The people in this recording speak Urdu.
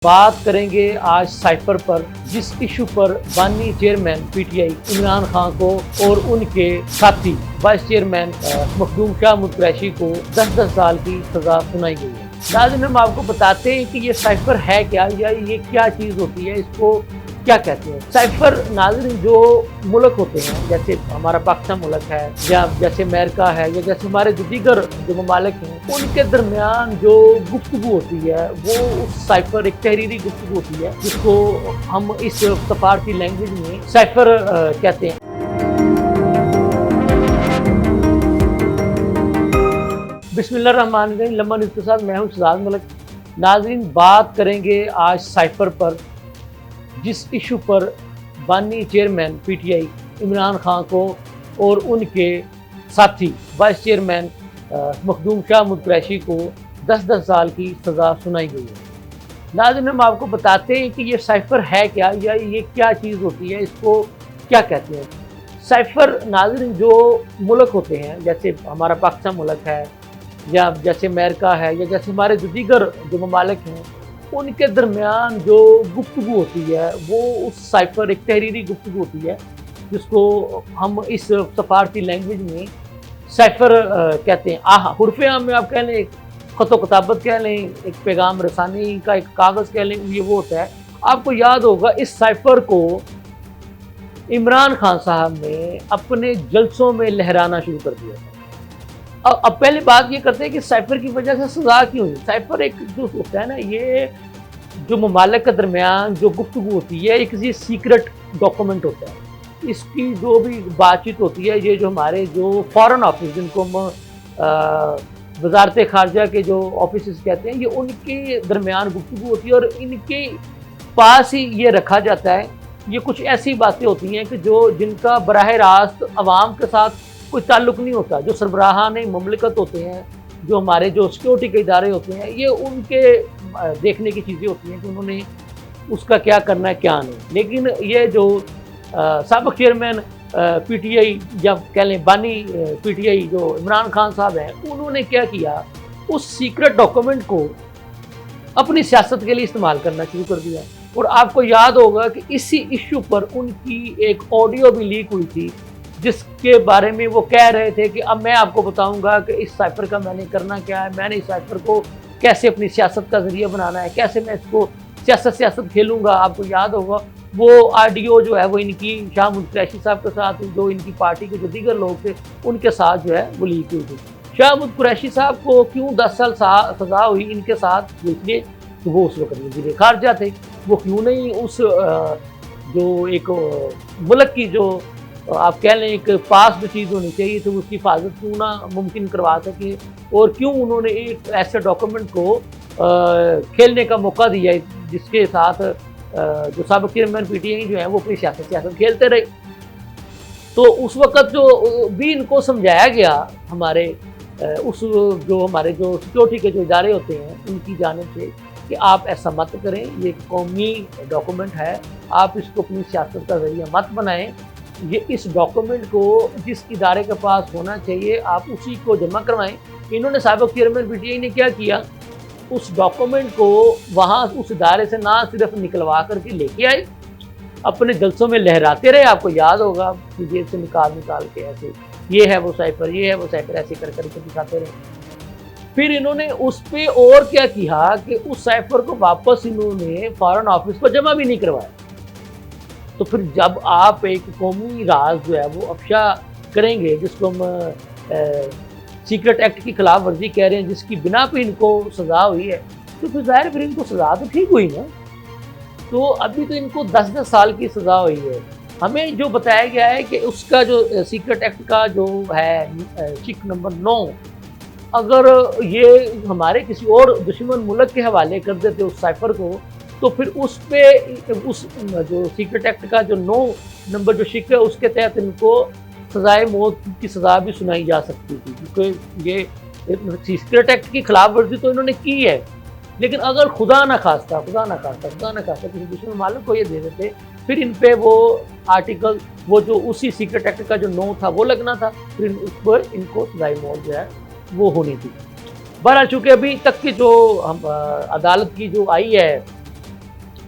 بات کریں گے آج سائفر پر، جس ایشو پر بانی chairman P T I Imran Khan کو اور ان کے ساتھی وائس چیئرمین مخدوم شاہ محمود قریشی کو 10 سال کی سزا سنائی گئی ہے۔ ناظرین، ہم آپ کو بتاتے ہیں کہ یہ سائفر ہے کیا، یا یہ کیا چیز ہوتی ہے، اس کو کیا کہتے ہیں۔ سائفر ناظرین جو ملک ہوتے ہیں، جیسے ہمارا پاکستان ملک ہے، یا جیسے امریکہ ہے، یا جیسے ہمارے جو دیگر جو ممالک ہیں، ان کے درمیان جو گفتگو ہوتی ہے وہ اس سائفر ایک تحریری گفتگو ہوتی ہے، جس کو ہم اس سفارتی لینگویج میں سائفر کہتے ہیں۔ بسم اللہ الرحمن الرحیم، لمحہ نیوز کے ساتھ میں ہوں شہزاد ملک۔ ناظرین، بات کریں گے آج سائفر پر، جس ایشو پر بانی chairman P T I Imran Khan کو اور ان کے ساتھی وائس چیئرمین مخدوم شاہ محمود قریشی کو 10 سال کی سزا سنائی گئی ہے۔ ناظرین، ہم آپ کو بتاتے ہیں کہ یہ سائفر ہے کیا، یا یہ کیا چیز ہوتی ہے، اس کو کیا کہتے ہیں۔ سائفر ناظرین جو ملک ہوتے ہیں، جیسے ہمارا پاکستان ملک ہے، یا جیسے امریکہ ہے، یا جیسے ہمارے جو دیگر جو ممالک ہیں، ان کے درمیان جو گفتگو ہوتی ہے وہ اس سائفر ایک تحریری گفتگو ہوتی ہے، جس کو ہم اس سفارتی لینگویج میں سائفر کہتے ہیں۔ حرف عام میں آپ کہہ لیں، ایک خط و کتابت کہہ لیں، ایک پیغام رسانی کا ایک کاغذ کہہ لیں، یہ وہ ہوتا ہے۔ آپ کو یاد ہوگا اس سائفر کو عمران خان صاحب نے اپنے جلسوں میں لہرانا شروع کر دیا تھا۔ اب پہلے بات یہ کرتے ہیں کہ سائفر کی وجہ سے سزا کیوں ہوئی۔ سائفر ایک جو ہوتا ہے نا، یہ جو ممالک کے درمیان جو گفتگو ہوتی ہے، ایک سیکرٹ ڈاکومنٹ ہوتا ہے۔ اس کی جو بھی بات چیت ہوتی ہے، یہ جو ہمارے جو فارن آفس، جن کو ہم وزارت خارجہ کے جو آفیسز کہتے ہیں، یہ ان کے درمیان گفتگو ہوتی ہے، اور ان کے پاس ہی یہ رکھا جاتا ہے۔ یہ کچھ ایسی باتیں ہوتی ہیں کہ جن کا براہ راست عوام کے ساتھ کوئی تعلق نہیں ہوتا۔ جو سربراہان مملکت ہوتے ہیں، جو ہمارے جو سیکورٹی کے ادارے ہوتے ہیں، یہ ان کے دیکھنے کی چیزیں ہوتی ہیں کہ انہوں نے اس کا کیا کرنا ہے کیا نہیں۔ لیکن یہ جو سابق چیئرمین پی ٹی آئی، یا کہہ لیں بانی پی ٹی آئی جو عمران خان صاحب ہیں، انہوں نے کیا کیا، اس سیکرٹ ڈاکومنٹ کو اپنی سیاست کے لیے استعمال کرنا شروع کر دیا۔ اور آپ کو یاد ہوگا کہ اسی ایشو پر ان کی ایک آڈیو بھی لیک ہوئی تھی، جس کے بارے میں وہ کہہ رہے تھے کہ اب میں آپ کو بتاؤں گا کہ اس سائفر کا میں نے کرنا کیا ہے، میں نے اس سائفر کو کیسے اپنی سیاست کا ذریعہ بنانا ہے، کیسے میں اس کو سیاست کھیلوں گا۔ آپ کو یاد ہوگا وہ آڈیو جو ہے وہ ان کی شاہ محمود قریشی صاحب کے ساتھ، جو ان کی پارٹی کے جو دیگر لوگ تھے ان کے ساتھ جو ہے وہ لیک ہوئی تھی۔ شاہ محمود قریشی صاحب کو کیوں 10 سال سزا ہوئی ان کے ساتھ، اس لیے کہ وہ اس وقت وزیر خارجہ تھے۔ وہ کیوں نہیں اس جو ایک ملک کی جو آپ کہہ لیں ایک پاس جو چیز ہونی چاہیے تھی، اس کی حفاظت کیوں نہ ممکن کروا سکے، اور کیوں انہوں نے ایک ایسے ڈاکومنٹ کو کھیلنے کا موقع دیا، جس کے ساتھ جو سابق چیئرمین پی ٹی آئی جو ہیں وہ اپنی سیاست کھیلتے رہے۔ تو اس وقت جو بھی ان کو سمجھایا گیا ہمارے ہمارے جو سیکورٹی کے جو ادارے ہوتے ہیں ان کی جانب سے، کہ آپ ایسا مت کریں، یہ ایک قومی ڈاکومنٹ ہے، آپ اس کو اپنی سیاست کا ذریعہ مت بنائیں۔ یہ اس ڈاکومنٹ کو جس ادارے کے پاس ہونا چاہیے آپ اسی کو جمع کروائیں۔ انہوں نے سابق چیئرمین پی ٹی آئی نے کیا کیا، اس ڈاکومنٹ کو وہاں اس ادارے سے نہ صرف نکلوا کر کے لے کے آئے، اپنے جلسوں میں لہراتے رہے۔ آپ کو یاد ہوگا کہ جیب سے نکال کے ایسے یہ ہے وہ سائفر، یہ ہے وہ سائفر، ایسے کر کے دکھاتے رہے۔ پھر انہوں نے اس پہ اور کیا کیا کہ اس سائفر کو واپس انہوں نے فارن آفس کو جمع بھی نہیں کروایا۔ تو پھر جب آپ ایک قومی راز جو ہے وہ افشا کریں گے، جس کو ہم سیکرٹ ایکٹ کی خلاف ورزی کہہ رہے ہیں، جس کی بنا پہ ان کو سزا ہوئی ہے، تو پھر ظاہر پھر ان کو سزا تو ٹھیک ہوئی نا۔ تو ابھی تو ان کو 10 سال کی سزا ہوئی ہے۔ ہمیں جو بتایا گیا ہے کہ اس کا جو سیکرٹ ایکٹ کا جو ہے شک نمبر 9، اگر یہ ہمارے کسی اور دشمن ملک کے حوالے کر دیتے اس سائفر کو، تو پھر اس پہ اس جو سیکرٹ ایکٹ کا جو 9 نمبر جو شک ہے، اس کے تحت ان کو سزائے موت کی سزا بھی سنائی جا سکتی تھی، کیونکہ یہ سیکرٹ ایکٹ کی خلاف ورزی تو انہوں نے کی ہے۔ لیکن اگر خدا نہ خواستہ کسی دشمن ممالک کو یہ دے دیتے، پھر ان پہ وہ آرٹیکل وہ جو اسی سیکرٹ ایکٹ کا جو 9 تھا وہ لگنا تھا، پھر اس پر ان کو سزائے موت جو ہے وہ ہونی تھی۔ بہرحال چونکہ ابھی تک کی جو عدالت کی جو آئی ہے